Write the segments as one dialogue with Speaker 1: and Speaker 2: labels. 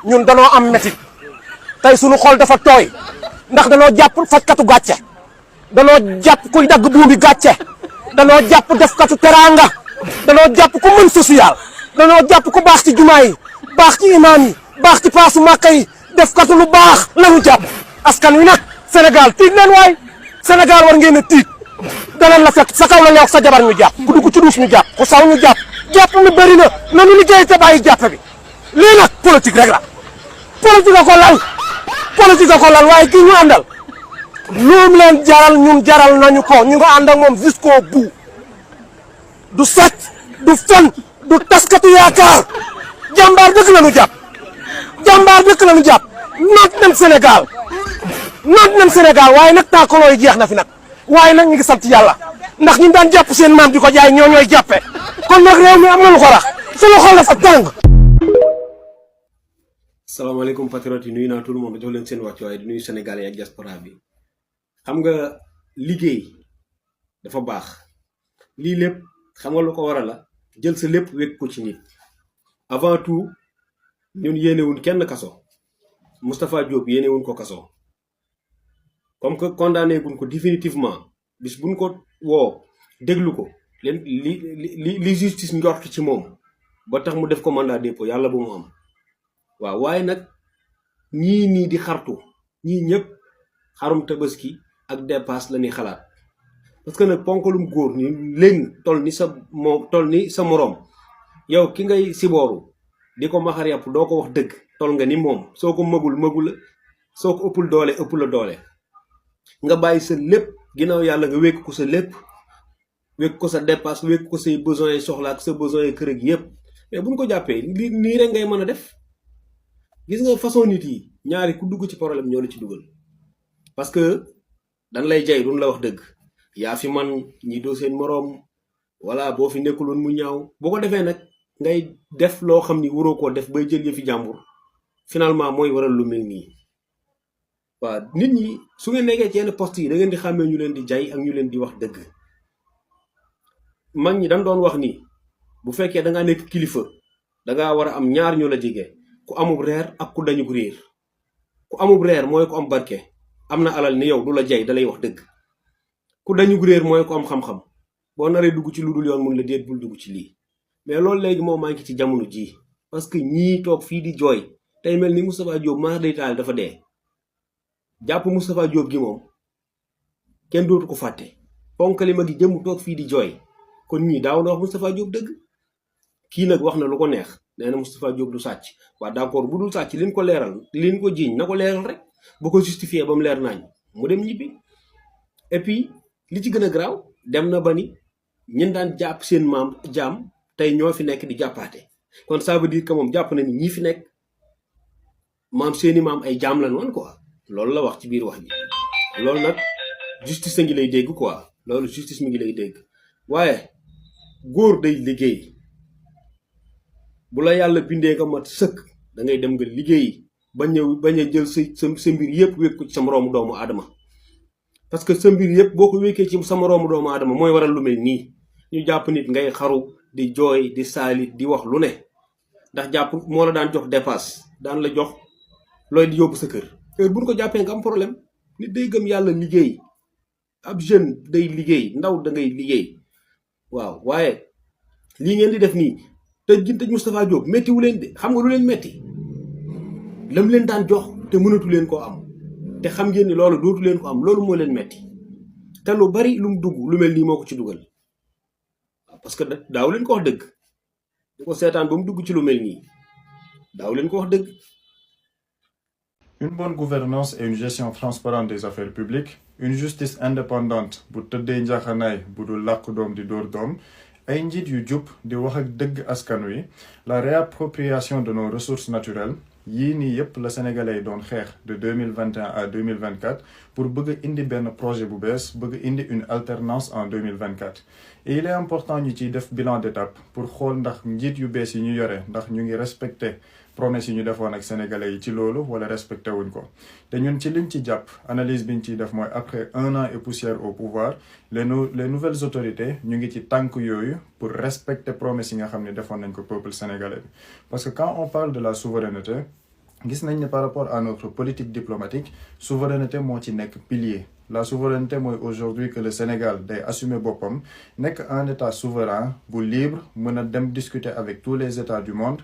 Speaker 1: ñun danoo am métit tey sunu xol dafa tooy ndax danoo jàpp fajkatu gàcce danoo jàpp kuy dagg buubi gàcce danoo jàpp defkatu teraanga danoo jàpp ku mën social danoo jàpp ku baax ci jumaa yi baax ci imaam yi baax ci paasu màkka yi defkatu lu baax lañu jàpp askan wi nag Sénégal tiit leen waay Sénégal war ngeen a tiit danañ la fekk sa kaw la yow sa jabar ñu jàpp ku dugg ci duus ñu jàpp ku saw ñu jàpp jàpp mi bëri na nanu liggéey te bàyyi jàpp bi lii nag politique rek la politique a ko lal waaye kii ñu àndal lu mu leen jaral ñun jaral nañu ko ñu nga ànd ak moom jusqu'au bout du sàcc du fen du taskatu yaakaar jàmbaar dëkk la ñu jàpp noot nañ Sénégal waaye nag tàkkaloo yi jeex na fi nag waaye nag ñu ngi sant yàlla ndax ñu daan jàpp seen maam di ko jaay ñooy jàppe kon nag réew mi am na lu ko rax suñu xol dafa tàng.
Speaker 2: salaamaaleykum patriotes yi nuyu naa tout le monde jox leen seen wàccuwaay di nuyu Sénégalais yi ak diaspora bi xam nga liggéey dafa baax lii lépp xam nga lu ko waral la jël sa lépp wekk ko ci nit avant tout ñun yéenewuñ kenn kaso Moustapha Diop yéenewuñ ko kaso comme que condamné guñ ko définitivement bis buñ ko woo déglu ko leen li justice njort ci moom ba tax mu def ko mandat dépôt yàlla bu mu am waaw waaye nag ñii nii di xartu ñii ñëpp xarum tabaski ak dépasse la ñuy xalaat parce que nag ponkalum góor ni léegi toll ni sa moroom yow ki ngay sibooru di ko maxar yàpp doo ko wax dëgg toll nga ni moom soo ko mëgul la soo ko ëppul doole ëpp la doole nga bàyyi sa lépp ginnaaw yàlla nga wékk ko sa lépp wékk ko sa dépasse wékk ko say besoins soxla ak sa besoins kër gi yëpp mais buñ ko jàppee nii rek ngay mën a def gis nga façon nit yi ñaari ku dugg ci problème ñoo la ci dugal parce que dañ lay jay duñ la wax dëgg yaa fi man ñi doo seen moroom wala boo fi nekkul woon mu ñaaw boo ko defee nag ngay def loo xam ni waroo koo def bay jël yëfi jàmbur finalement mooy waral lu mel nii waaw nit ñi su ngeen nekkee ci yenn poste yi da ngeen di xàmmee ñu leen di jay ak ñu leen di wax dëgg mag ñi dañ doon wax ni bu fekkee da ngaa nekk kilifa dangaa war a am ñaar ñu la jege ku amub reer ak ku dañu réer ku amub reer mooy ku am barke am na alal ni yow du la jay dalay wax dëgg ku dañu réer mooy ku am xam-xam boo naree dugg ci lu dul yoon mun la déet bul dugg ci lii mais loolu léegi moo manqué ci jamono jii parce que ñii toog fii di jooy tey mel ni Moustapha Diop maa day taal dafa dee jàpp Moustapha Diop gi moom kenn dootu ko fàtte ponkali ma gi jëm toog fii di jooy kon ñii daaw na wax Moustapha Diop dëgg kii nag wax na lu ko neex nee na Moustapha Diop du sàcc waa d'accord bu dul sàcc liñ ko leeral liñ ko jiiñ na ko leeral rek bu ko justifié ba mu leer nañ mu dem ñibbi et puis li ci gën a garaaw dem na ba ni ñun daan jàpp seen maam jaam tey ñoo fi nekk di jàppaate kon ça veut dire que moom jàpp na ni ñii fi nekk maam seeni maam ay jaam lañ woon quoi loolu la wax ci biir wax ji loolu nag justice a ngi lay dégg quoi loolu justice mi ngi lay dégg waaye góor day liggéey bu la yàlla bindee nga mat sëkk da ngay dem nga liggéey bañ a jël sa mbir yëpp wékk ko ci sa moroomu doomu aadama parce que sa mbir yëpp boo ko wékkee ci sa moroomu doomu aadama mooy waral lu mel nii ñu jàpp nit ngay xaru di jooy di saalit di wax lu ne ndax jàpp moo la daan jox dépasse daan la jox looy di yóbbu sa kër heure buñ ko jàppee nga am problème nit day gëm yàlla liggéey ab jeune day liggéey ndaw da ngay liggéey waaw waaye lii ngeen di def nii tëj Moustapha Diop métti wu leen de xam nga lu leen métti lam leen daan jox te mënatu leen koo am te xam ngeen ni loolu dootu leen ko am loolu moo leen métti te lu bari lu mu dugg lu mel nii moo ko ci dugal parce que daaw leen ko wax dëgg di ko seetaan ba mu dugg ci lu mel nii daaw leen ko wax dëgg.
Speaker 3: Une bonne gouvernance et une gestion transparente des affaires publiques, une justice indépendante bu tëddee njaxanaay bu dul làq doom di dóor doom, ay njiit yu jub di wax ak dëgg askan wi, la réappropriation de nos ressources naturelles, yii nii yépp la Sénégalais yi doon xeex de 2021 à 2024 pour bëgg indi benn projet bu bees, bëgg indi une alternance en 2024. Et il est important ñu ciy def bilan d'étape pour xool ndax njiit yu bees yi ñu yore ndax ñu ngi respecté promesse yi ñu defoon ak sénégalais yi ci loolu wala respecté wuñ ko te ñun ci liñ ci jàpp analyse biñ ciy def mooy après 1 an et poussière au pouvoir les nouvelles autorités ñu ngi ci tànk yooyu pour respecter promesse yi nga xam ne defoon nañ ko peuple sénégalais bi parce que quand on parle de la souveraineté gis nañ ne par rapport à notre politique diplomatique souveraineté moo ci nekk pilier. La souveraineté mooy aujourd'hui que le Sénégal day assumer boppam nekk un état souverain bu libre mën a dem discuter avec tous les états du monde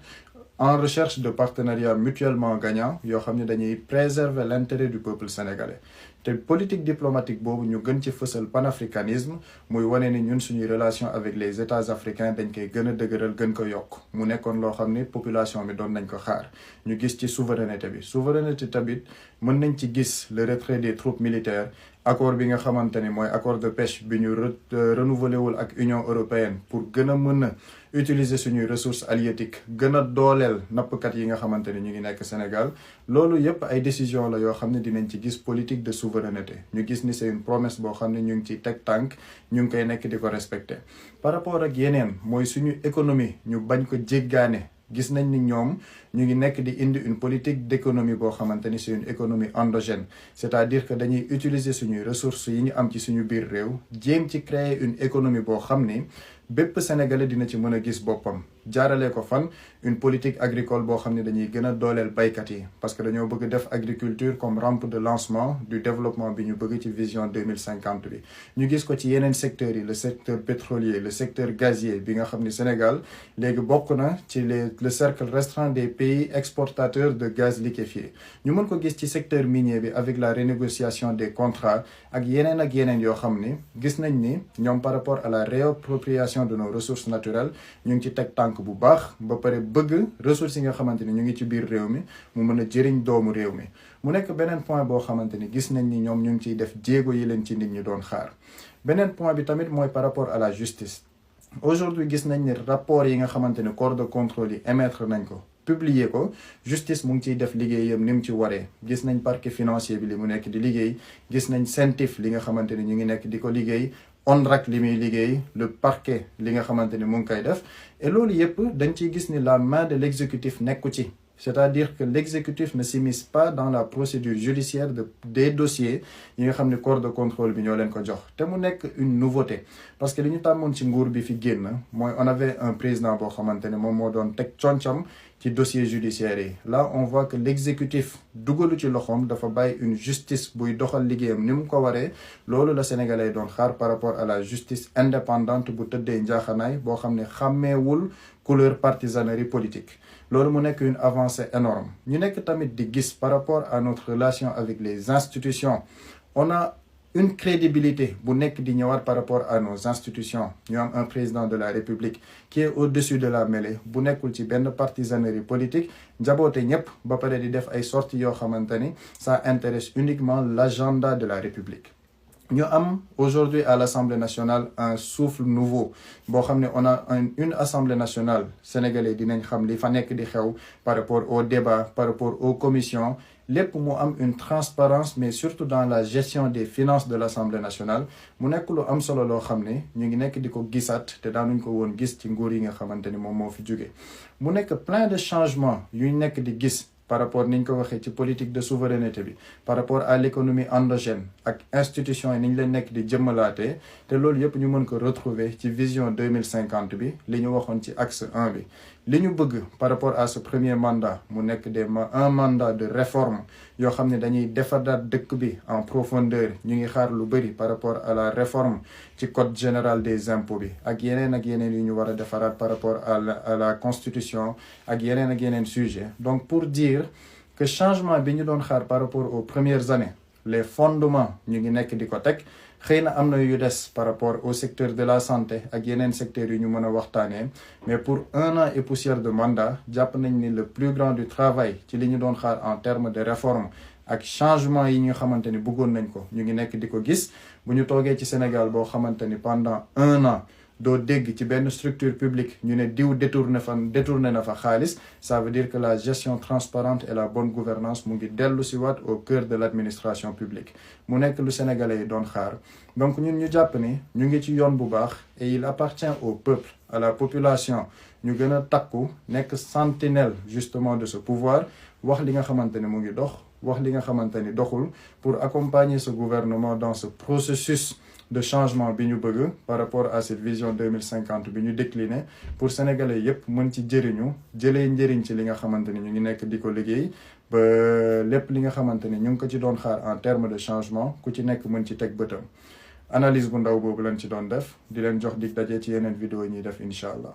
Speaker 3: en recherche de partenariats mutuellement gagnants yoo xam ne dañuy préserver l'intérêt du peuple sénégalais. te politique diplomatique boobu ñu gën ci fësal panafricanisme muy wane ni ñun suñuy relation avec les états africains dañ koy gën a dëgëral gën ko yokk mu nekkoon loo xam ni population bi doon nañ ko xaar ñu gis ci souveraineté bi. souveraineté tamit mën nañ ci gis le retrait des troupes militaires, accord bi nga xamante ni mooy accord de pêche bi ñu renouvelé wul ak Union européenne pour gën a mën a utiliser suñuy ressources halieutiques gën a dooleel nappkat yi nga xamante ni ñu ngi nekk Sénégal. loolu yépp ay décision la yoo xam ne dinañ ci gis politique de souveraineté ñu gis ni c'est une promesse boo xam ne ñu ngi ciy teg tànk ñu ngi koy nekk di ko respecter. par rapport ak yeneen mooy suñu économie ñu bañ ko jéggaane. gis nañ ni ñoom ñu ngi nekk di indi une politique d'économie boo xamante ni c'est une économie endogène, c'est-à-dire que dañuy utiliser suñuy ressources yi ñu am ci suñu biir réew jéem ci créer une économie boo xam ni bépp sénégalais dina ci mën a gis boppam. jaarale ko fan une politique agricole boo xam ne dañuy gën a dooleel baykat yi parce que dañoo bëgg def agriculture comme rampe de lancement du développement bi ñu bëgg ci vision 2050 bi. ñu gis ko ci yeneen secteurs yi, le secteur pétrolier, le secteur gazier bi nga xam ni Sénégal léegi bokk na ci le cercle restreint des pays exportateurs de gaz liquéfié. ñu mën ko gis ci secteur minier bi avec la renégociation des contrats ak yeneen yoo xam ni gis nañ ni ñoom par rapport à la réappropriation de nos ressources naturelles ñu ngi ci teg tànk bu baax ba pare bëgg ressources yi nga xamante ni ñu ngi ci biir réew mi mu mën a jëriñ doomu réew mi. mu nekk beneen point boo xamante ni gis nañ ni ñoom ñu ngi ciy def jéego yi leen ci nit ñi doon xaar. beneen point bi tamit mooy par rapport à la justice. aujourd'hui gis nañ ni rapport yi nga xamante ni corps de contrôle yi émettre nañ ko publier ko justice mu ngi ciy def liggéeyam ni mu ci waree. gis nañ parquet financier bi li mu nekk di liggéey, gis nañ CENTIF li nga xamante ni ñu ngi nekk di ko liggéey, ONRAC li muy liggéey, le parquet li nga xamante ni mu ngi koy def. et loolu yépp dañ ciy gis ni la main de l'exécutif nekku ci. c'est-à-dire que l'exécutif ne s'immisce pas dans la procédure judiciaire des dossiers yi nga xam ne corps de contrôle bi ñoo leen ko jox. te mu nekk une nouveauté parce que li ñu tàmmoon ci nguur bi fi génn mooy on avait un président boo xamante ne moom moo doon teg concam ci dossier judiciaire yi. là on voit que l'exécutif dugalu ci loxoom dafa bàyyi une justice buy doxal liggéeyam ni mu ko waree. loolu la Sénégalais doon xaar par rapport à la justice indépendante bu tëddee njaaxanaay boo xam ne xàmmeewul couleur partisanerie politique. loolu mu nekk une avancée énorme. ñu nekk tamit di gis par rapport à notre relation avec les institutions on a une crédibilité bu nekk di ñëwaat par rapport à nos institutions. ñu am un président de la République qui est au-dessus de la mêlée bu nekkul ci benn partisanerie politique njaboote ñëpp ba pare di def ay sorties yoo xamante ni ça intéresse uniquement l'agenda de la République. ñu am aujourd'hui à l'Assemblée nationale un souffle nouveau boo xam ne on a une Assemblée nationale sénégalais dinañ xam li fa nekk di xew par rapport au débat, par rapport aux commissions. lépp mu am une transparence mais surtout dans la gestion des finances de l'Assemblée nationale mu nekk lu am solo loo xam ne ñu ngi nekk di ko gisaat te daanuñ ko woon gis ci nguur yi nga xamante ni moom moo fi jóge. mu nekk plein de changements yuñ nekk di gis par rapport niñ ko waxee ci politique de souveraineté bi, par rapport à l'économie endogène ak institution yi niñ leen nekk di jëmmalaatee te loolu yëpp ñu mën ko retrouver ci vision 2050 bi li ñu waxoon ci axe 1 bi. li ñu bëgg par rapport à ce premier mandat mu nekk un mandat de réforme yoo xam ne dañuy defaraat dëkk bi en profondeur. ñu ngi xaar lu bëri par rapport à la réforme ci code général des impôts bi ak yeneen yu ñu war a defaraat par rapport à la constitution ak yeneen sujet. donc pour dire que changement bi ñu doon xaar par rapport aux premières années les fondements ñu ngi nekk di ko teg. xëy na am na yu des par rapport au secteur de la santé ak yeneen secteurs yu ñu mën a waxtaanee mais pour 1 an et poussière de mandat jàpp nañ ni le plus grand du travail ci li ñu doon xaar en termes de réforme ak changement yi ñu xamante ni bëggoon nañ ko ñu ngi nekk di ko gis. bu ñu toogee ci Sénégal boo xamante ni pendant 1 an doo dégg ci benn structure publique ñu ne diw détourné na fa xaalis, ça veut dire que la gestion transparente et la bonne gouvernance mu ngi dellu si waat au cœur de l'administration publique. mu nekk lu Sénégalais yi doon xaar donc ñun ñu jàpp ni ñu ngi ci yoon bu baax et il appartient au peuple à la population ñu gën a takku nekk sentinelle justement de ce pouvoir wax li nga xamante ne mu ngi dox wax li nga xamante ni doxul pour accompagner ce gouvernement dans ce processus de changement bi ñu bëgg par rapport à cette vision 2050 bi ñu décliné pour sénégalais yépp mën ci jëriñu jëlee njëriñ ci li nga xamante ni ñu ngi nekk di ko liggéey ba lépp li nga xamante ni ñu ngi ko ci doon xaar en terme de changement ku ci nekk mën ci teg bëtam analyse bu ndaw boobu lañ ci doon def di leen jox dig daje ci yeneen vidéo yi ñuy def incha allah